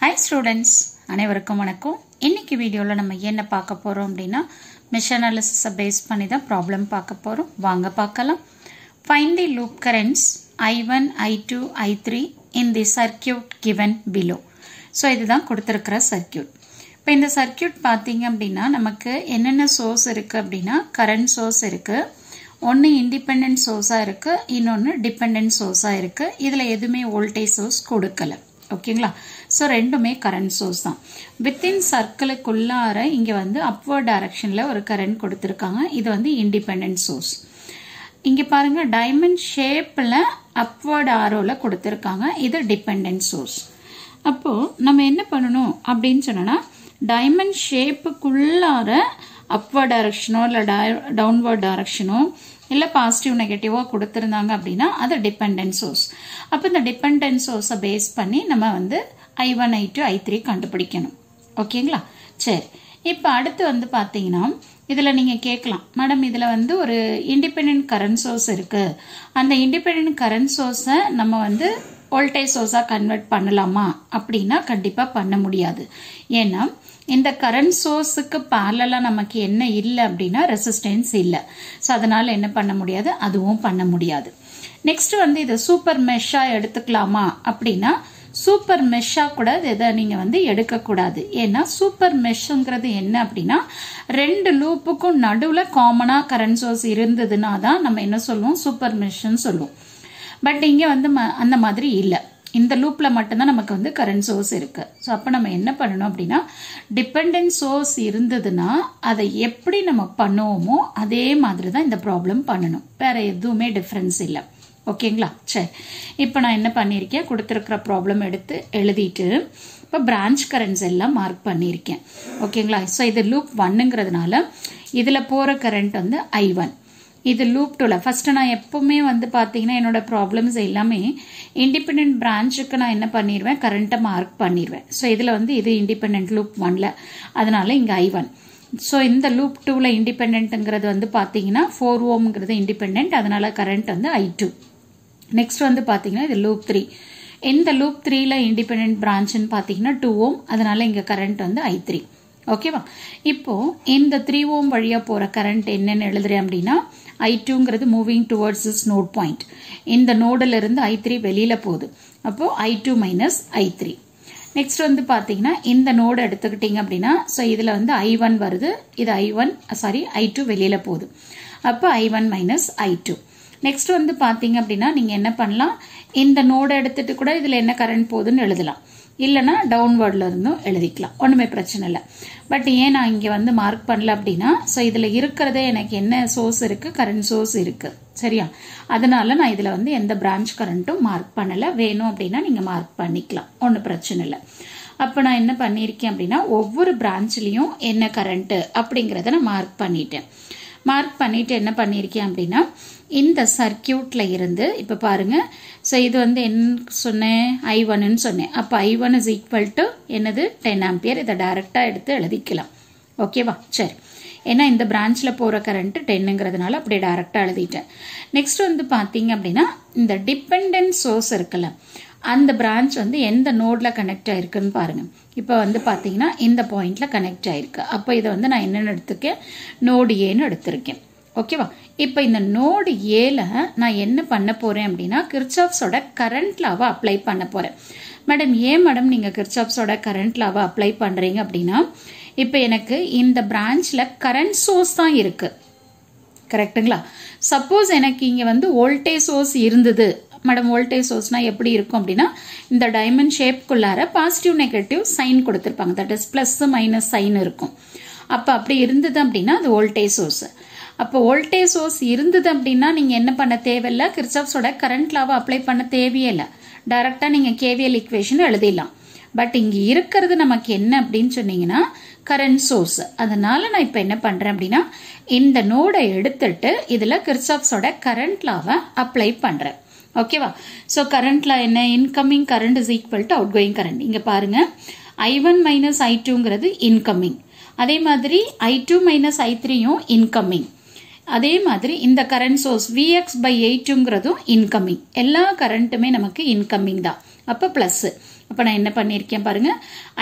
Hi students, அனைவருக்கும் வணக்கம். இன்னைக்கு வீடியோல நம்ம என்ன பார்க்க போறோம் அப்படினா mesh analysis பேஸ் பண்ணி தான் ப்ராப்ளம் பார்க்க போறோம். வாங்க பார்க்கலாம். Find the loop currents I1, I2, I3 in the circuit given below. So இதுதான் கொடுத்திருக்கிற சர்க்யூட். இப்போ இந்த சர்க்யூட் பாத்தீங்க அப்படினா நமக்கு என்னென்ன சோர்ஸ் இருக்கு அப்படினா கரண்ட் சோர்ஸ் இருக்கு. ஒன்னு இண்டிபெண்டன்ட் சோர்ஸா இருக்கு, இன்னொன்னு டிபெண்டன்ட் சோர்ஸா இருக்கு. இதுல எதுமே வோல்டேஜ் சோர்ஸ் கொடுக்கல. ஓகேங்களா? சோ ரெண்டுமே கரண்ட் சோர்ஸ் தான். வித்தின் சர்க்கிளுக்குள்ளார இங்க வந்து அப்வர்ட் டைரக்ஷன்ல ஒரு கரண்ட் கொடுத்திருக்காங்க. இது வந்து இண்டிபெண்டன்ட் சோர்ஸ். இங்க பாருங்க டைமண்ட் ஷேப்ல அப்வர்ட் ஆரோல கொடுத்திருக்காங்க. இது டிபெண்டன்ட் சோர்ஸ். அப்போ நம்ம என்ன பண்ணணும் அப்படின்னு சொன்னா டைமண்ட் ஷேப்புக்குள்ளார அப்வர்ட் டைரக்ஷனோ இல்ல டவுன்வர்ட் டைரக்ஷனோ இல்ல பாசிட்டிவ் நெகட்டிவா கொடுத்திருந்தாங்க அப்படின்னா அது டிபெண்டன்ட் சோர்ஸ். அப்ப இந்த டிபெண்டன்ட் சோர்ஸை பேஸ் பண்ணி நம்ம வந்து I1, I2, I3 கண்டுபிடிக்கணும். ஓகேங்களா? சரி. இப்ப அடுத்து வந்து பாத்தீங்கன்னா இதுல நீங்க கேட்கலாம், மேடம் இதுல வந்து ஒரு இண்டிபெண்டன்ட் கரண்ட் சோர்ஸ் இருக்கு. அந்த இண்டிபெண்டன்ட் கரண்ட் சோர்ஸை நம்ம வந்து வோல்டேஜ் சோர்ஸா கன்வெர்ட் பண்ணலாமா அப்படின்னா கண்டிப்பா பண்ண முடியாது. ஏன்னா இந்த கரண்ட் சோர்ஸுக்கு parallel நமக்கு என்ன இல்ல அப்படின்னா ரெசிஸ்டன்ஸ் இல்ல. சோ அதனால என்ன பண்ண முடியாது, அதுவும் பண்ண முடியாது. நெக்ஸ்ட் வந்து இது சூப்பர் மெஷ்ஷா எடுத்துக்கலாமா அப்படின்னா சூப்பர் மெஷ்ஷா கூட இதை நீங்க வந்து எடுக்க கூடாது. ஏன்னா சூப்பர் மெஷ்ங்கிறது என்ன அப்படின்னா ரெண்டு லூப்புக்கும் நடுவுல காமனா கரண்ட் சோர்ஸ் இருந்ததுன்னா தான் நம்ம என்ன சொல்லுவோம், சூப்பர் மெஷ்ன்னு சொல்லுவோம். பட் இங்க வந்து அந்த மாதிரி இல்ல. இந்த லூப்ல மட்டும்தான் நமக்கு வந்து கரண்ட் சோர்ஸ் இருக்கு. ஸோ அப்போ நம்ம என்ன பண்ணணும் அப்படின்னா டிபெண்டன்ட் சோர்ஸ் இருந்ததுன்னா அதை எப்படி நம்ம பண்ணுவோமோ அதே மாதிரி தான் இந்த ப்ராப்ளம் பண்ணணும். வேற எதுவுமே டிஃபரன்ஸ் இல்லை. ஓகேங்களா? சரி. இப்போ நான் என்ன பண்ணியிருக்கேன், கொடுத்துருக்கிற ப்ராப்ளம் எடுத்து எழுதிட்டு இப்போ பிரான்ச் கரண்ட்ஸ் எல்லாம் மார்க் பண்ணியிருக்கேன். ஓகேங்களா? ஸோ இது லூப் 1ங்கிறதுனால இதுல போற கரண்ட் வந்து I1. இது லூப் 2ல ஃபர்ஸ்ட் நான் எப்பவுமே வந்து பாத்தீங்கன்னா என்னோட ப்ராப்ளம்ஸ் எல்லாமே இண்டிபெண்டன்ட் பிரான்ச்சுக்கு நான் என்ன பண்ணிடுவேன், கரண்ட்டை மார்க் பண்ணிடுவேன். ஸோ இதுல வந்து இது இண்டிபெண்டன்ட் லூப் 1ல, அதனால இங்க I1. ஸோ இந்த லூப் 2ல இண்டிபெண்டன்ட்ங்கிறது வந்து பாத்தீங்கன்னா 4 ஓம்ங்கிறது இண்டிபெண்டன்ட், அதனால கரண்ட் வந்து I2. நெக்ஸ்ட் வந்து பாத்தீங்கன்னா இது லூப் 3. இந்த லூப் 3ல இண்டிபெண்டன்ட் பிரான்ச்னு பாத்தீங்கன்னா 2 ஓம், அதனால இங்க கரண்ட் வந்து I3. ஓகேவா? இப்போ இந்த 3 ஓம் வழியா போற கரண்ட் என்னன்னு எழுதுறேன் அப்படின்னா I2ங்கிறது moving towards this node point. இந்த நோடுல இருந்து I3 வெளியில போகுது. அப்போ I2 மைனஸ் I3. நெக்ஸ்ட் வந்து பாத்தீங்கன்னா இந்த நோடு எடுத்துக்கிட்டீங்க அப்படின்னா சோ இதுல வந்து I1 வருது, இது I2 வெளியில போகுது. அப்போ I1 மைனஸ் I2. நெக்ஸ்ட் வந்து பாத்தீங்க அப்படின்னா நீங்க என்ன பண்ணலாம், இந்த நோடு எடுத்துட்டு கூட இதுல என்ன கரண்ட் போகுதுன்னு எழுதலாம், இல்லனா டவுன்வர்ட்ல இருந்தும் எழுதிக்கலாம். ஒண்ணுமே பிரச்சனை இல்லை. பட் ஏன் நான் இங்க வந்து மார்க் பண்ணல அப்படின்னா சோ இதுல இருக்கிறதே எனக்கு என்ன சோர்ஸ் இருக்கு, கரண்ட் சோர்ஸ் இருக்கு. சரியா? அதனால நான் இதுல வந்து எந்த பிரான்ச் கரண்ட்டும் மார்க் பண்ணல. வேணும் அப்படின்னா நீங்க மார்க் பண்ணிக்கலாம், ஒன்னும் பிரச்சனை இல்லை. அப்ப நான் என்ன பண்ணிருக்கேன் அப்படின்னா ஒவ்வொரு பிரான்ச்லயும் என்ன கரண்ட் அப்படிங்கறத நான் மார்க் பண்ணிட்டேன். மார்க் பண்ணிட்டு என்ன பண்ணிருக்கேன் அப்படின்னா இந்த சர்க்கியூட்ல இருந்து இப்ப பாருங்க, சோ இது வந்து என்ன சொன்னேன், I1ன்னு சொன்னேன். அப்ப I1 இஸ் ஈக்குவல் டு என்னது 10 ஆம்பியர். இதை டைரக்டா எடுத்து எழுதிக்கலாம். ஓகேவா? சரி. ஏன்னா இந்த பிரான்ச்ல போற கரண்ட் 10ங்கிறதுனால அப்படியே டைரக்டா எழுதிட்டேன். நெக்ஸ்ட் வந்து பாத்தீங்க அப்படின்னா இந்த டிபெண்டன்ட் சோர்ஸ் இருக்குல்ல, அந்த பிரான்ச் வந்து எந்த நோட்ல கனெக்ட் ஆயிருக்குன்னு பாருங்க. இப்ப வந்து பாத்தீங்கன்னா இந்த பாயிண்ட்ல கனெக்ட் ஆயிருக்கு. அப்ப இதை வந்து நான் என்னன்னு எடுத்துக்கேன், நோடு ஏன்னு எடுத்திருக்கேன். ஓகேவா? இப்ப இந்த நோடு ஏல நான் என்ன பண்ண போறேன் அப்படின்னா கிர்ச்சாஃப்ஸோட கரண்ட் லாவை அப்ளை பண்ண போறேன். மேடம் ஏன் மேடம் நீங்க கிர்ச்சாஃப்ஸோட கரண்ட் லாவை அப்ளை பண்றீங்க அப்படின்னா இப்ப எனக்கு இந்த பிரான்ச்ல கரண்ட் சோர்ஸ் தான் இருக்கு. கரெக்டுங்களா? சப்போஸ் எனக்கு இங்க வந்து வோல்டேஜ் சோர்ஸ் இருந்தது, மேடம் வோல்டேஜ் சோர்ஸ்னா எப்படி இருக்கும் அப்படின்னா இந்த டைமண்ட் ஷேப்குள்ளார பாசிட்டிவ் நெகட்டிவ் சைன் கொடுத்திருப்பாங்க. That is plus minus sign இருக்கும். அப்ப அப்படி இருந்தது அப்படின்னா அது வோல்டேஜ் சோர்ஸ். அப்போ வோல்டேஜ் சோர்ஸ் இருந்தது அப்படின்னா நீங்க என்ன பண்ண தேவையில்ல, கிர்ச்சாஃப்ஸோட கரண்ட் லாவை அப்ளை பண்ண தேவையே இல்லை. டைரக்டா நீங்க KVL ஈக்குவேஷன் எழுதிடலாம். பட் இங்க இருக்கிறது நமக்கு என்ன அப்படின்னு சொன்னீங்கன்னா கரண்ட் சோர்ஸ். அதனால நான் இப்ப என்ன பண்றேன் அப்படின்னா இந்த நோடை எடுத்துட்டு இதுல கிர்ச்சாஃப்ஸோட கரண்ட் லாவை அப்ளை பண்றேன். ஓகேவா? சோ கரண்ட் லா என்ன, incoming current is equal to out going current. இங்க பாருங்க I1 மைனஸ் I2ங்கிறது இன்கமிங், அதே மாதிரி I2 மைனஸ் I3யும் இன்கமிங். அதே மாதிரி இந்த கரண்ட் சோர்ஸ் Vx by 8ங்கிறதும் இன்கமிங். எல்லா கரண்ட்டுமே நமக்கு இன்கமிங் தான். அப்ப பிளஸ் அப்போ நான் என்ன பண்ணியிருக்கேன் பாருங்க,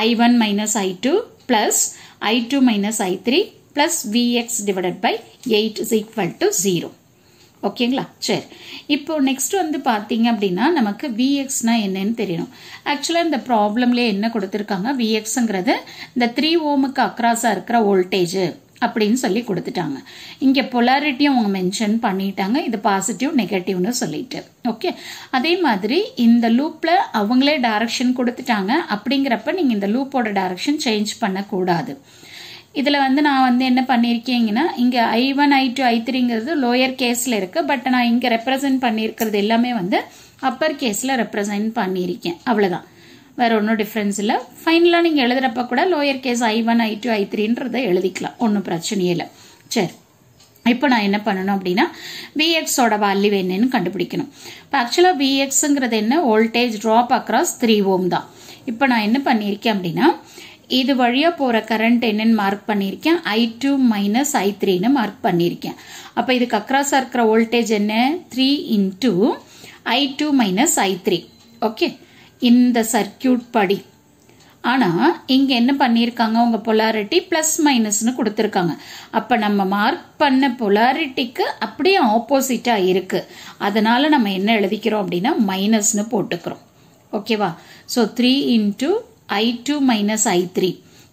I1 minus I2 plus I2 minus I3 plus Vx divided by 8 is equal to 0. ஓகேங்களா? சரி, இப்போ நெக்ஸ்ட் வந்து பார்த்தீங்க அப்படின்னா நமக்கு Vxனா என்னன்னு தெரியணும். ஆக்சுவலாக இந்த ப்ராப்ளம்லேயே என்ன கொடுத்துருக்காங்க, Vxங்கிறது இந்த 3 ஓமுக்கு அக்ராஸாக இருக்கிற வோல்டேஜ் அப்படின்னு சொல்லி கொடுத்துட்டாங்க. இங்கே பொலாரிட்டியும் அவங்க மென்ஷன் பண்ணிட்டாங்க, இது பாசிட்டிவ் நெகட்டிவ்னு சொல்லிட்டு. ஓகே, அதே மாதிரி இந்த லூப்பில் அவங்களே டைரக்ஷன் கொடுத்துட்டாங்க. அப்படிங்கிறப்ப நீங்கள் இந்த லூப்போட டைரக்ஷன் சேஞ்ச் பண்ணக்கூடாது. இதில் வந்து நான் வந்து என்ன பண்ணியிருக்கேங்கன்னா, இங்கே I1 I2 I3ங்கிறது லோயர் கேஸில் இருக்குது. பட் நான் இங்கே ரெப்ரசன்ட் பண்ணியிருக்கிறது எல்லாமே வந்து அப்பர் கேஸில் ரெப்ரசன்ட் பண்ணியிருக்கேன். அவ்வளோதான், வேற ஒன்றும் டிஃப்ரென்ஸ் இல்லை. ஃபைனலாக நீங்கள் எழுதுறப்ப கூட லோயர் கேஸ் I1 I2 I3ன்றதை எழுதிக்கலாம், ஒன்றும் பிரச்சனையே இல்லை. சரி, இப்போ நான் என்ன பண்ணணும் அப்படின்னா Vxோட வேல்யூ என்னன்னு கண்டுபிடிக்கணும். இப்போ ஆக்சுவலாக Vxங்கிறது என்ன, வோல்டேஜ் ட்ராப் அக்ராஸ் 3 ஓம் தான். இப்போ நான் என்ன பண்ணியிருக்கேன் அப்படின்னா, இது வழியா போற கரண்ட் என்னன்னு மார்க் பண்ணியிருக்கேன், I2 மைனஸ் I3ன்னு மார்க் பண்ணியிருக்கேன். அப்போ இதுக்கு அக்ராஸா இருக்கிற வோல்டேஜ் என்ன, 3 into I2 minus I3. Okay, இந்த சர்க்கியூட் படி. ஆனா இங்க என்ன பண்ணியிருக்காங்க, உங்க பொலாரிட்டி பிளஸ் மைனஸ்னு கொடுத்துருக்காங்க. அப்ப நம்ம மார்க் பண்ண பொலாரிட்டிக்கு அப்படியே ஆப்போசிட்டா இருக்கு. அதனால நம்ம என்ன எழுதிக்கிறோம் அப்படின்னா மைனஸ்னு போட்டுக்கிறோம். ஓகேவா? So 3 into I2 minus I3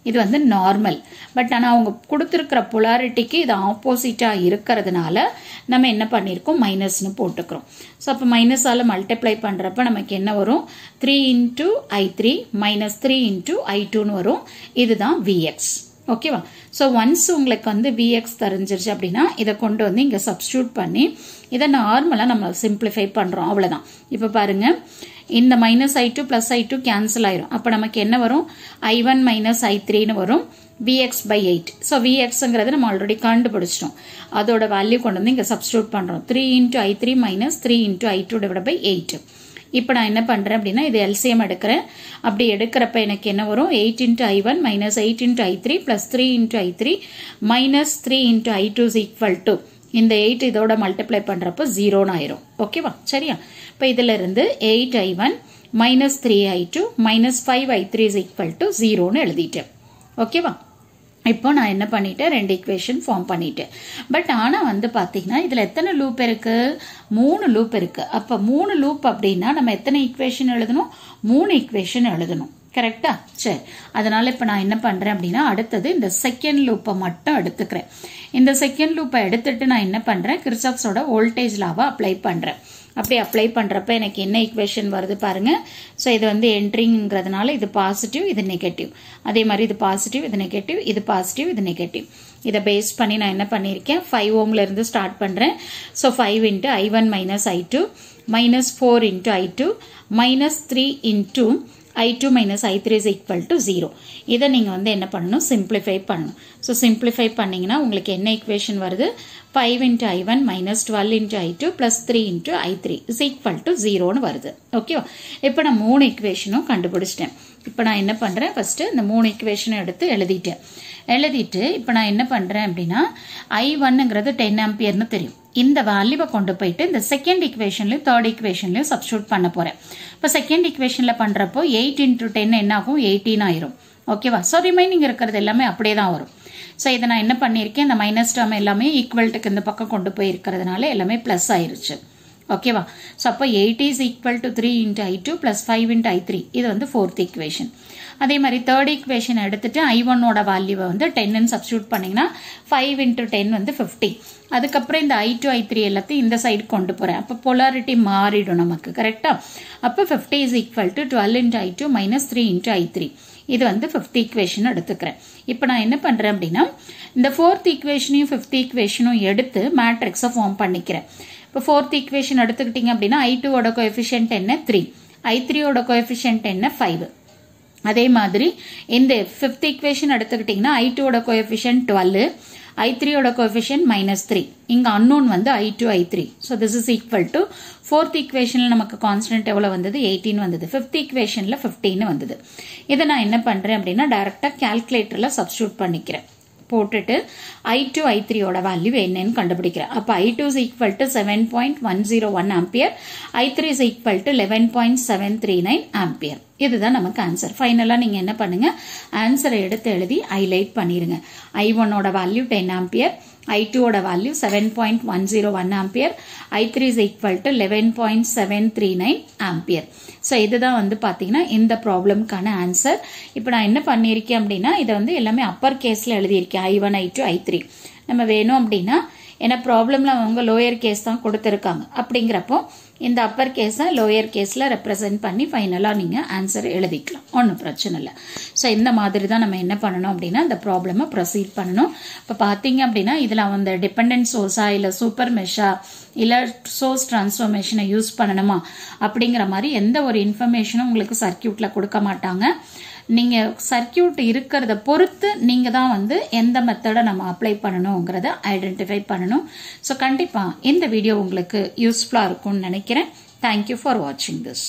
இது வந்து நார்மல். பட் ஆனால் அவங்க கொடுத்துருக்கிற பொலாரிட்டிக்கு இது ஆப்போசிட்டாக இருக்கிறதுனால நம்ம என்ன பண்ணியிருக்கோம், மைனஸ்னு போட்டுக்கிறோம். ஸோ அப்போ மைனஸால் மல்டிப்ளை பண்ணுறப்ப நமக்கு என்ன வரும், 3 into I3 மைனஸ் 3 into I2ன்னு வரும். இதுதான் Vx. ஓகேவா? ஸோ ஒன்ஸ் உங்களுக்கு வந்து Vx தெரிஞ்சிருச்சு அப்படின்னா இதை கொண்டு வந்து இங்கே சப்ஸ்டியூட் பண்ணி இதை நார்மலாக நம்ம சிம்பிளிஃபை பண்ணுறோம். அவ்வளோதான். இப்போ பாருங்க, இந்த minus I2 plus I2 cancel ஆயிரும். அப்போ நமக்கு என்ன வரும், I1 மைனஸ் I3ன்னு வரும், Vx by 8. ஸோ Vxங்கிறது நம்ம ஆல்ரெடி கண்டுபிடிச்சிட்டோம். அதோட வேல்யூ கொண்டு வந்து இங்கே சப்ஸ்டியூட் பண்ணுறோம். 3 into I3 minus 3 into I2 divide by 8. இப்போ நான் என்ன பண்ணுறேன் அப்படின்னா இது எல்சிஎம் எடுக்கிறேன். அப்படி எடுக்கிறப்ப எனக்கு என்ன வரும், 8 into I1 minus 8 into I3 plus 3 into I3 minus 3 into I2 is equal to இந்த 8 இதோட மல்டிப்ளை பண்ணுறப்போ 0ன்னு ஆயிரும். ஓகேவா? சரியா? இப்போ இதில் இருந்து 8I1 minus 3I2 minus 5I3 is equal to 0ன்னு எழுதிட்டேன். ஓகேவா? இப்போ நான் என்ன பண்ணிட்டேன், 2 ஈக்குவேஷன் ஃபார்ம் பண்ணிட்டேன். பட் ஆனால் வந்து பார்த்தீங்கன்னா இதில் எத்தனை லூப் இருக்கு, 3 லூப் இருக்கு. அப்போ 3 லூப் அப்படின்னா நம்ம எத்தனை ஈக்குவேஷன் எழுதணும், 3 ஈக்குவேஷன் எழுதணும். கரெக்டா? சரி, அதனால இப்போ நான் என்ன பண்றேன் அப்படின்னா அடுத்தது இந்த செகண்ட் லூப்பை மட்டும் எடுத்துக்கிறேன். இந்த செகண்ட் லூப்பை எடுத்துட்டு நான் என்ன பண்றேன், கிர்ச்சாஃப்ஸோட வோல்டேஜ் லாவை அப்ளை பண்றேன். அப்படி அப்ளை பண்றப்ப எனக்கு என்ன ஈக்குவேஷன் வருது பாருங்க. ஸோ இது வந்து என்ட்ரிங்கிறதுனால இது பாசிட்டிவ், இது நெகட்டிவ். அதே மாதிரி இது பாசிட்டிவ், இது நெகட்டிவ், இது பாசிட்டிவ், இது நெகட்டிவ். இதை பேஸ் பண்ணி நான் என்ன பண்ணியிருக்கேன், 5 ஓம்ல இருந்து ஸ்டார்ட் பண்றேன். So 5 into I1 minus I2 minus 4 into I2 minus 3 into I2 minus I3 is equal to 0. இதை நீங்க வந்து என்ன பண்ணணும், சிம்பிளிஃபை பண்ணணும். ஸோ சிம்பிளிஃபை பண்ணீங்கன்னா உங்களுக்கு என்ன ஈக்குவேஷன் வருது, 5 into I1 minus 12 into I2 plus 3 into I3 is equal to 0ன்னு வருது. ஓகேவா? இப்போ நான் 3 ஈக்குவேஷனும் கண்டுபிடிச்சிட்டேன். இப்போ நான் என்ன பண்றேன், ஃபர்ஸ்ட் இந்த 3 ஈக்குவேஷனும் எடுத்து எழுதிட்டு இப்போ நான் என்ன பண்றேன் அப்படின்னா I1ங்கிறது 10 ஆம்பியர்னு தெரியும். இந்த வேல்யூவை கொண்டு போயிட்டு இந்த செகண்ட் ஈக்குவேஷன்லயும் தேர்ட் ஈக்குவேஷன்லயும் சப்ஸ்டியூட் பண்ண போறேன். இப்போ செகண்ட் ஈக்குவேஷன்ல பண்றப்போ 8 into 10 என்ன ஆகும், 18 ஆயிரும். ஓகேவா? ஸோ ரிமைனிங் இருக்கிறது எல்லாமே அப்படியே தான் வரும். ஸோ இதை நான் என்ன பண்ணியிருக்கேன், இந்த மைனஸ் டேர்ம் எல்லாமே ஈக்குவல்ட்டுக்கு இந்த பக்கம் கொண்டு போய் இருக்கிறதுனால எல்லாமே பிளஸ் ஆயிருச்சு. ஓகேவா? ஸோ அப்போ 8 is equal to 3 into I2 plus 5 into I3. இது வந்து ஃபோர்த் ஈக்குவேஷன். அதே மாதிரி தேர்ட் ஈக்குவேஷன் எடுத்துட்டு I1ஓட வேல்யூவை வந்து 10ன்னு சப்ஸ்டியூட் பண்ணீங்கன்னா 5 into 10 வந்து 50. அதுக்கப்புறம் இந்த I2 I3 எல்லாத்தையும் இந்த சைடு கொண்டு போறேன். அப்போ பொலாரிட்டி மாறிடும் நமக்கு. கரெக்டா? அப்போ 50 is equal to 12 into I2 minus 3 into I3. இது வந்து 5th ஈக்குவேஷன் எடுத்துக்கிறேன். இப்போ நான் என்ன பண்றேன் அப்படின்னா இந்த 4th ஈக்குவேஷனையும் 5th ஈக்குவேஷனும் எடுத்து மேட்ரிக்ஸை ஃபார்ம் பண்ணிக்கிறேன். இப்போ 4th ஈக்குவேஷன் எடுத்துக்கிட்டீங்க அப்படின்னா I2ஓட கோஎஃபிஷியன்ட் என்ன, 3. I3ஓட கோஎஃபிஷியன்ட் என்ன, 5. அதே மாதிரி இந்த 5th ஈக்குவேஷன் எடுத்துக்கிட்டீங்கன்னா I2ஓட கோஎஃபிஷியன்ட் 12, I3ஓட கோஎஃபிஷியன்ட் -3. இங்க அன்னோன் வந்து I2 I3. So this is equal to 4th ஈக்குவேஷன்ல நமக்கு கான்ஸ்டன்ட் எவ்வளவு வந்தது, 18 வந்தது. 5th ஈக்குவேஷன்ல 15 வந்தது. இதை நான் என்ன பண்றேன் அப்படின்னா டைரக்டா கால்குலேட்டர்ல சப்ஸ்டியூட் பண்ணிக்கிறேன். போட்டுட்டு I2 I3 ஓட வேல்யூ என்னன்னு கண்டுபிடிக்கிறேன். அப்ப I2 is equal to 7.101 ampere, I3 is equal to 11.739 ampere. இதுதான் நமக்கு ஆன்சர். ஃபைனலா நீங்க என்ன பண்ணுங்க, ஆன்சரை எடுத்து எழுதி ஹைலைட் பண்ணிருங்க. I1 ஓட வேல்யூ 10 ஆம்பியர், I2 ஓட value 7.101 ampere, I3 is equal to 11.739 ampere. So இதுதான் வந்து பாத்தீங்கன்னா இந்த ப்ராப்ளம்கான ஆன்சர். இப்போ நான் என்ன பண்ணியிருக்கேன் அப்படின்னா இதை வந்து எல்லாமே அப்பர் கேஸ்ல எழுதியிருக்கேன். I1 I2 I3 நம்ம வேணும் அப்படின்னா ஏன்னா ப்ராப்ளம்ல அவங்க லோயர் கேஸ் தான் கொடுத்துருக்காங்க. அப்படிங்கிறப்போ இந்த அப்பர் கேஸை லோயர் கேஸ்ல ரெப்ரசென்ட் பண்ணி ஃபைனலா நீங்க ஆன்சர் எழுதிக்கலாம், ஒன்றும் பிரச்சனை இல்லை. ஸோ இந்த மாதிரி தான் நம்ம என்ன பண்ணணும் அப்படின்னா இந்த ப்ராப்ளமை ப்ரொசீட் பண்ணணும். இப்போ பார்த்தீங்க அப்படின்னா இதில் அந்த டிபெண்டன்ட் சோர்ஸா இல்லை சூப்பர் மெஷா இல்லை சோர்ஸ் டிரான்ஸ்ஃபர்மேஷனை யூஸ் பண்ணணுமா அப்படிங்கிற மாதிரி எந்த ஒரு இன்ஃபர்மேஷனும் உங்களுக்கு சர்க்கியூட்ல கொடுக்க மாட்டாங்க. நீங்க சர்க்கியூட் இருக்கிறத பொறுத்து நீங்க தான் வந்து எந்த மெத்தடை நம்ம அப்ளை பண்ணணுங்கிறத ஐடென்டிஃபை பண்ணணும். ஸோ கண்டிப்பா இந்த வீடியோ உங்களுக்கு யூஸ்ஃபுல்லா இருக்கும்னு நினைக்கிறேன். தேங்க்யூ ஃபார் வாட்சிங் திஸ்.